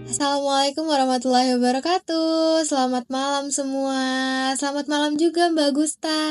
Assalamualaikum warahmatullahi wabarakatuh. Selamat malam semua. Selamat malam juga Mbak Gusta.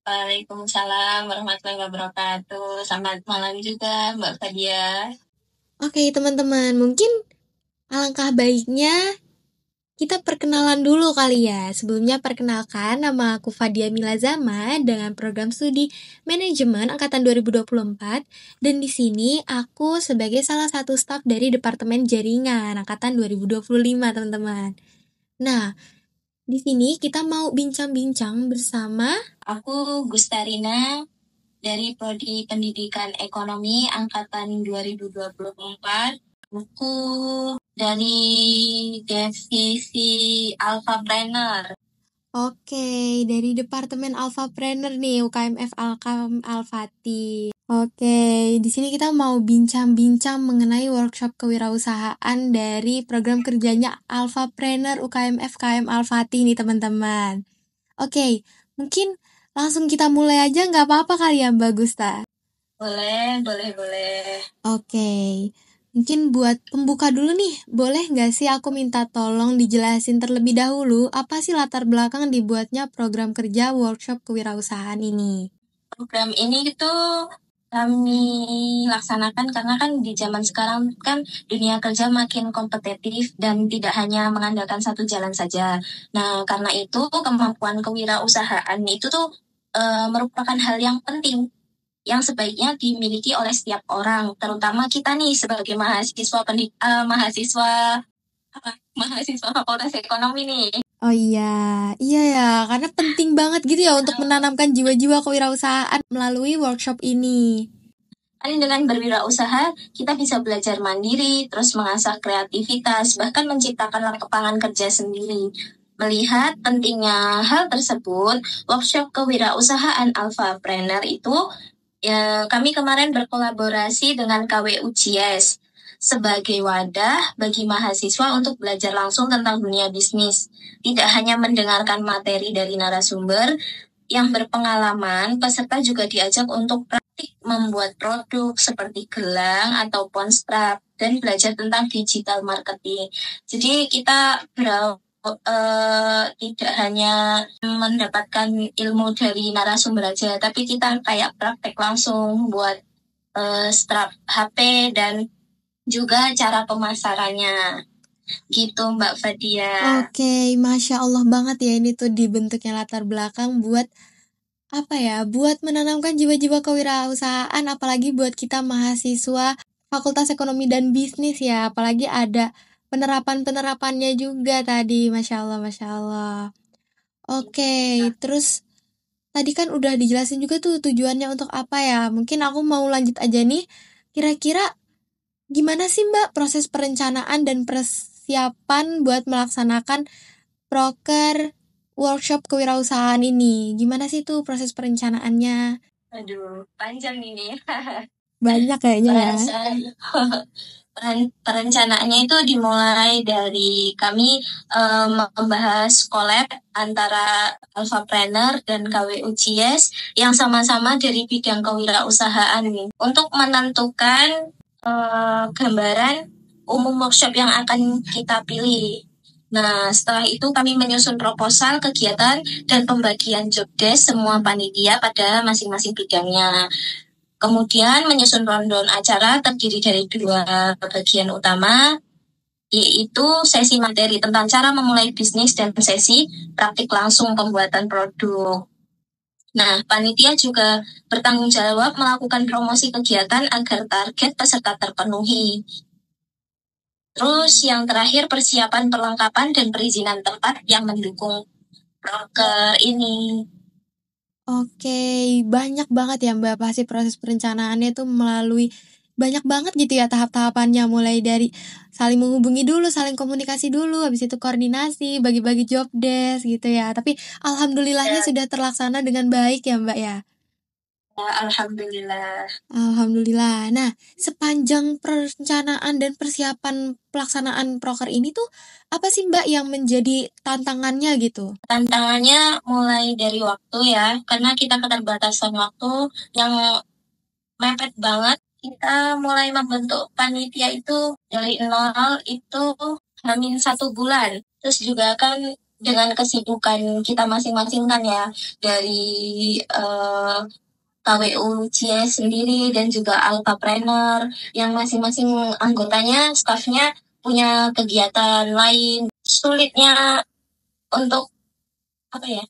Waalaikumsalam warahmatullahi wabarakatuh. Selamat malam juga Mbak Fadia. Oke teman-teman, mungkin alangkah baiknya kita perkenalan dulu kali ya. Sebelumnya perkenalkan, nama aku Fadia Milazama dengan program studi manajemen angkatan 2024 dan di sini aku sebagai salah satu staf dari Departemen Jaringan angkatan 2025, teman-teman. Nah, di sini kita mau bincang-bincang bersama Aku Gustarina dari Prodi Pendidikan Ekonomi angkatan 2024. Aku dari divisi Alphapreneur. Oke, dari Departemen Alphapreneur nih, UKMF Alkam Alfati. Oke, di sini kita mau bincang-bincang mengenai workshop kewirausahaan dari program kerjanya Alphapreneur UKMF KM Alfati nih teman-teman. Oke, mungkin langsung kita mulai aja nggak apa-apa kali ya Mbak Gusta? Boleh. Oke, mungkin buat pembuka dulu nih, boleh nggak sih aku minta tolong dijelasin terlebih dahulu apa sih latar belakang dibuatnya program kerja workshop kewirausahaan ini? Program ini itu kami laksanakan karena kan di zaman sekarang kan dunia kerja makin kompetitif dan tidak hanya mengandalkan satu jalan saja. Nah, karena itu kemampuan kewirausahaan itu tuh merupakan hal yang penting yang sebaiknya dimiliki oleh setiap orang, terutama kita nih sebagai mahasiswa Fakultas Ekonomi nih. Oh iya ya, karena penting banget gitu ya untuk menanamkan jiwa-jiwa kewirausahaan melalui workshop ini. Kan dengan berwirausaha, kita bisa belajar mandiri, terus mengasah kreativitas, bahkan menciptakan lapangan kerja sendiri. Melihat pentingnya hal tersebut, workshop kewirausahaan Alphapreneur itu, kami kemarin berkolaborasi dengan KWUJS sebagai wadah bagi mahasiswa untuk belajar langsung tentang dunia bisnis. Tidak hanya mendengarkan materi dari narasumber yang berpengalaman, peserta juga diajak untuk membuat produk seperti gelang ataupun strap dan belajar tentang digital marketing. Jadi kita tidak hanya mendapatkan ilmu dari narasumber aja, tapi kita kayak praktek langsung buat strap HP dan juga cara pemasarannya. Gitu Mbak Fadia. Oke, Masya Allah banget ya ini tuh dibentuknya latar belakang buat buat menanamkan jiwa-jiwa kewirausahaan, apalagi buat kita mahasiswa Fakultas Ekonomi dan Bisnis ya, apalagi ada penerapannya juga tadi, Masya Allah. Oke, terus tadi kan udah dijelasin juga tuh tujuannya untuk apa ya, mungkin aku mau lanjut aja nih, kira-kira gimana sih Mbak proses perencanaan dan persiapan buat melaksanakan proker workshop kewirausahaan ini? Gimana sih tuh proses perencanaannya? Aduh, panjang ini. Banyak kayaknya ya. Perencanaannya itu dimulai dari kami membahas collab antara Alphapreneur dan KWUJS yang sama-sama dari bidang kewirausahaan nih, untuk menentukan gambaran umum workshop yang akan kita pilih. Nah, setelah itu kami menyusun proposal kegiatan dan pembagian job desk semua panitia pada masing-masing bidangnya. Kemudian menyusun rundown acara terdiri dari 2 bagian utama, yaitu sesi materi tentang cara memulai bisnis dan sesi praktik langsung pembuatan produk. Nah, panitia juga bertanggung jawab melakukan promosi kegiatan agar target peserta terpenuhi. Terus yang terakhir persiapan perlengkapan dan perizinan tempat yang mendukung proker ini. Oke, banyak banget ya Mbak pasti proses perencanaannya tuh melalui banyak banget gitu ya tahap-tahapannya, mulai dari saling menghubungi dulu, saling komunikasi dulu, habis itu koordinasi, bagi-bagi job desk gitu ya. Tapi alhamdulillahnya sudah terlaksana dengan baik ya Mbak ya. Alhamdulillah. Nah, sepanjang perencanaan dan persiapan pelaksanaan proker ini tuh apa sih Mbak yang menjadi tantangannya gitu? Tantangannya mulai dari waktu ya, karena kita keterbatasan waktu yang mepet banget. kita mulai membentuk panitia itu dari nol itu hamin 1 bulan. Terus juga kan dengan kesibukan kita masing-masing kan ya, dari KWU CS sendiri dan juga Alphapreneur yang masing-masing anggotanya, stafnya punya kegiatan lain. Sulitnya untuk apa ya?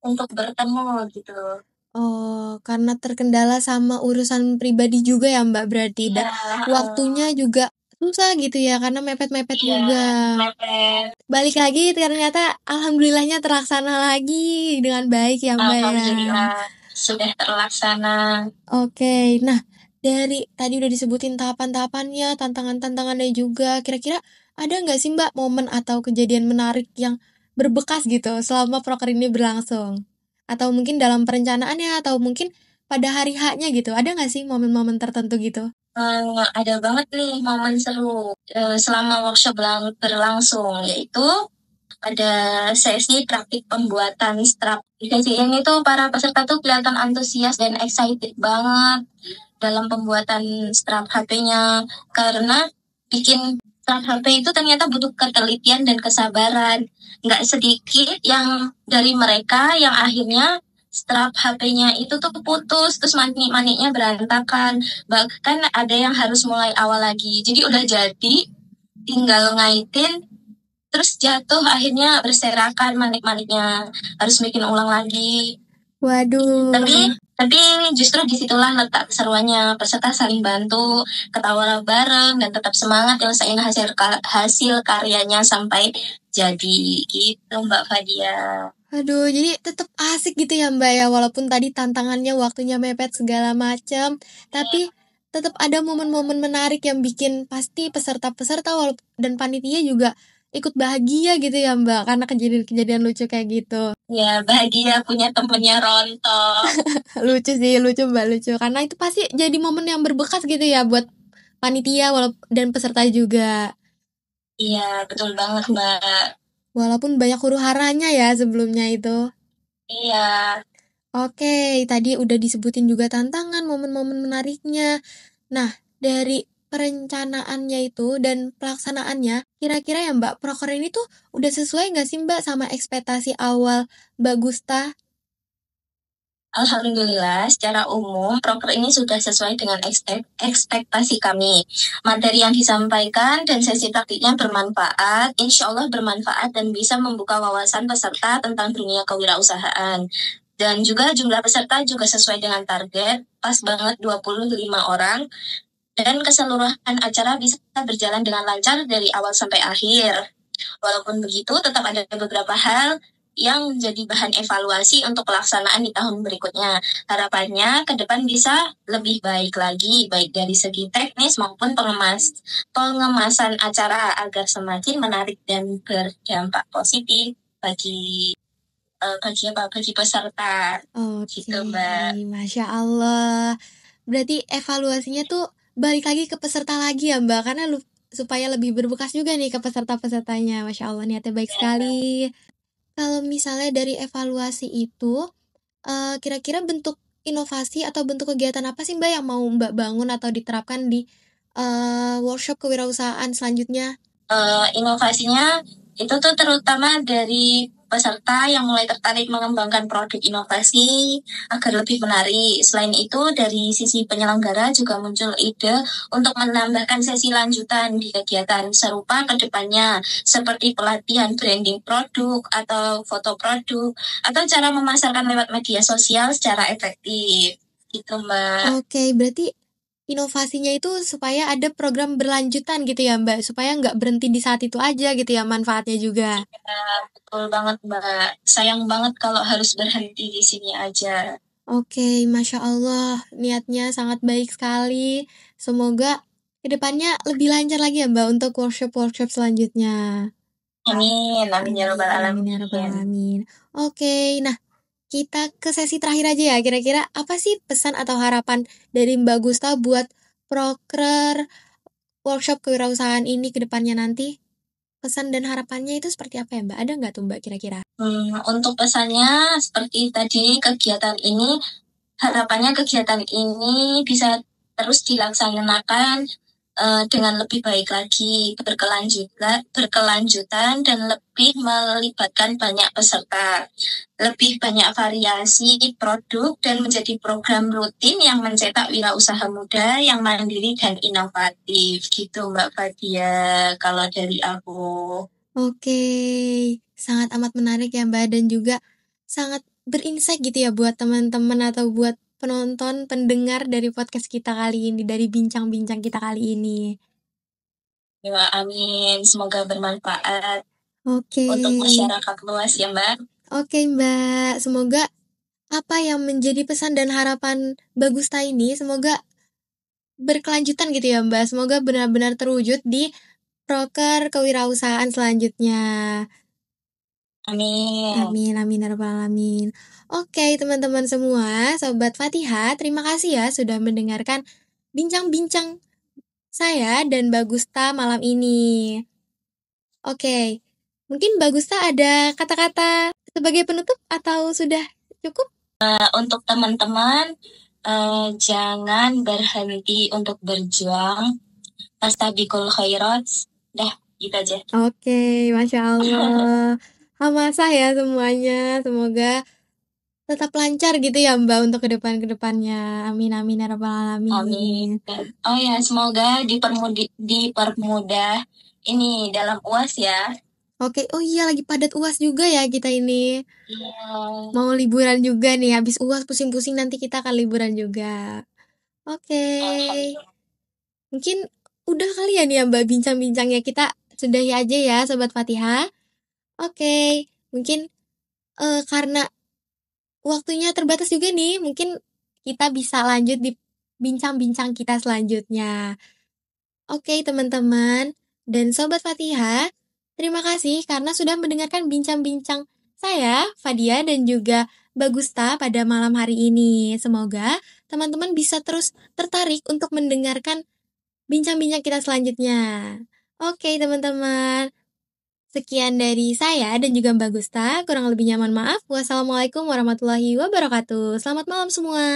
Untuk bertemu gitu. Oh, karena terkendala sama urusan pribadi juga ya Mbak berarti. Dan waktunya juga susah gitu ya, karena mepet-mepet juga. Mepet. Balik lagi ternyata alhamdulillahnya terlaksana lagi dengan baik ya Mbak ya. Alhamdulillah sudah terlaksana. Oke, nah dari tadi udah disebutin tahapan-tahapannya, tantangan-tantangannya juga. Kira-kira ada nggak sih Mbak momen atau kejadian menarik yang berbekas gitu selama proker ini berlangsung? Atau mungkin dalam perencanaannya, atau mungkin pada hari H-nya gitu. Ada nggak sih momen-momen tertentu gitu? Ada banget nih momen seru selama workshop berlangsung, yaitu ada sesi praktik pembuatan strap. Di sesi ini tuh para peserta tuh kelihatan antusias dan excited banget dalam pembuatan strap HP-nya, karena bikin strap HP itu ternyata butuh ketelitian dan kesabaran. Nggak sedikit yang dari mereka yang akhirnya strap HP-nya itu tuh putus, terus manik-maniknya berantakan. Bahkan ada yang harus mulai awal lagi. Jadi udah jadi, tinggal ngaitin, terus jatuh, akhirnya berserakan manik-maniknya, harus bikin ulang lagi. Waduh. Tapi justru disitulah letak keseruannya, peserta saling bantu, ketawa bareng, dan tetap semangat nyelesain hasil karyanya sampai jadi gitu Mbak Fadia. Aduh, jadi tetap asik gitu ya Mbak ya, walaupun tadi tantangannya waktunya mepet segala macam, tapi tetap ada momen-momen menarik yang bikin pasti peserta-peserta dan panitia juga ikut bahagia gitu ya Mbak, karena kejadian-kejadian lucu kayak gitu. Ya, bahagia punya temennya rontok. Lucu sih, lucu Mbak, lucu. Karena itu pasti jadi momen yang berbekas gitu ya buat panitia dan peserta juga. Iya, betul banget Mbak. Walaupun banyak huru-haranya ya sebelumnya itu. Iya. Oke, tadi udah disebutin juga tantangan, momen-momen menariknya. Nah, dari perencanaannya itu dan pelaksanaannya, kira-kira ya Mbak, proker ini tuh udah sesuai nggak sih Mbak sama ekspektasi awal Mbak Gusta? Alhamdulillah, secara umum proker ini sudah sesuai dengan ekspektasi kami. Materi yang disampaikan dan sesi praktiknya bermanfaat, insya Allah bermanfaat dan bisa membuka wawasan peserta tentang dunia kewirausahaan. Dan juga jumlah peserta juga sesuai dengan target, pas banget 25 orang. Dan keseluruhan acara bisa berjalan dengan lancar dari awal sampai akhir. Walaupun begitu, tetap ada beberapa hal yang menjadi bahan evaluasi untuk pelaksanaan di tahun berikutnya. Harapannya ke depan bisa lebih baik lagi, baik dari segi teknis maupun pengemasan acara agar semakin menarik dan berdampak positif bagi peserta. Oke, Gitu, Mbak. Masya Allah. Berarti evaluasinya tuh balik lagi ke peserta lagi ya Mbak, karena supaya lebih berbekas juga nih ke peserta-pesertanya. Masya Allah, niatnya baik sekali. Kalau misalnya dari evaluasi itu, kira-kira bentuk inovasi atau bentuk kegiatan apa sih Mbak yang mau Mbak bangun atau diterapkan di workshop kewirausahaan selanjutnya? Inovasinya itu tuh terutama dari peserta yang mulai tertarik mengembangkan produk inovasi agar lebih menarik. Selain itu, dari sisi penyelenggara juga muncul ide untuk menambahkan sesi lanjutan di kegiatan serupa ke depannya, seperti pelatihan branding produk atau foto produk, atau cara memasarkan lewat media sosial secara efektif. Gitu, Mbak. Oke, berarti inovasinya itu supaya ada program berlanjutan gitu ya Mbak, supaya nggak berhenti di saat itu aja gitu ya manfaatnya juga. Ya, betul banget Mbak. Sayang banget kalau harus berhenti di sini aja. Oke, Masya Allah, niatnya sangat baik sekali. Semoga kedepannya lebih lancar lagi ya Mbak untuk workshop-workshop selanjutnya. Amin, amin ya robbal alamin. Amin ya rabbal alamin. Oke, nah kita ke sesi terakhir aja ya. Kira-kira apa sih pesan atau harapan dari Mbak Gusta buat proker workshop kewirausahaan ini ke depannya nanti? Pesan dan harapannya itu seperti apa ya Mbak? Ada nggak tuh Mbak kira-kira? Untuk pesannya seperti tadi, harapannya kegiatan ini bisa terus dilaksanakan dengan lebih baik lagi, berkelanjutan dan lebih melibatkan banyak peserta, lebih banyak variasi produk dan menjadi program rutin yang mencetak wirausaha muda yang mandiri dan inovatif. Gitu Mbak Fadia kalau dari aku. Oke, sangat amat menarik ya Mbak, dan juga sangat berinsight gitu ya buat teman-teman atau buat penonton, pendengar dari podcast kita kali ini, dari bincang-bincang kita kali ini. Ya, amin. Semoga bermanfaat Oke. untuk masyarakat luas ya Mbak. Oke Mbak, semoga apa yang menjadi pesan dan harapan Bagusta ini semoga berkelanjutan gitu ya Mbak. Semoga benar-benar terwujud di proker kewirausahaan selanjutnya. Amin. Amin, amin, ya rabbal alamin. Oke, teman-teman semua, Sobat Fatihah, terima kasih ya sudah mendengarkan bincang-bincang saya dan Bagusta malam ini. Oke, mungkin Bagusta ada kata-kata sebagai penutup atau sudah cukup? Untuk teman-teman, jangan berhenti untuk berjuang. Fastabiqul khairat. Dah, gitu aja. Oke, Masya Allah. Hamasah ya semuanya. Semoga tetap lancar gitu ya Mbak untuk kedepannya. Amin, amin, ya rabbal alamin. Amin. Oh ya, semoga dipermudah ini dalam UAS ya. Oke, oh iya lagi padat UAS juga ya kita ini. Iya. Mau liburan juga nih, habis UAS pusing-pusing nanti kita akan liburan juga. Oke. Mungkin udah kali ya nih ya Mbak bincang-bincangnya, kita sudahi aja ya Sobat Fatihah. Oke, mungkin karena waktunya terbatas juga nih, mungkin kita bisa lanjut di bincang-bincang kita selanjutnya. Oke teman-teman dan Sobat Fatihah, terima kasih karena sudah mendengarkan bincang-bincang saya, Fadia, dan juga Bagusta pada malam hari ini. Semoga teman-teman bisa terus tertarik untuk mendengarkan bincang-bincang kita selanjutnya. Oke teman-teman, sekian dari saya dan juga Mbak Gusta. Kurang lebihnya mohon maaf. Wassalamualaikum warahmatullahi wabarakatuh. Selamat malam semua.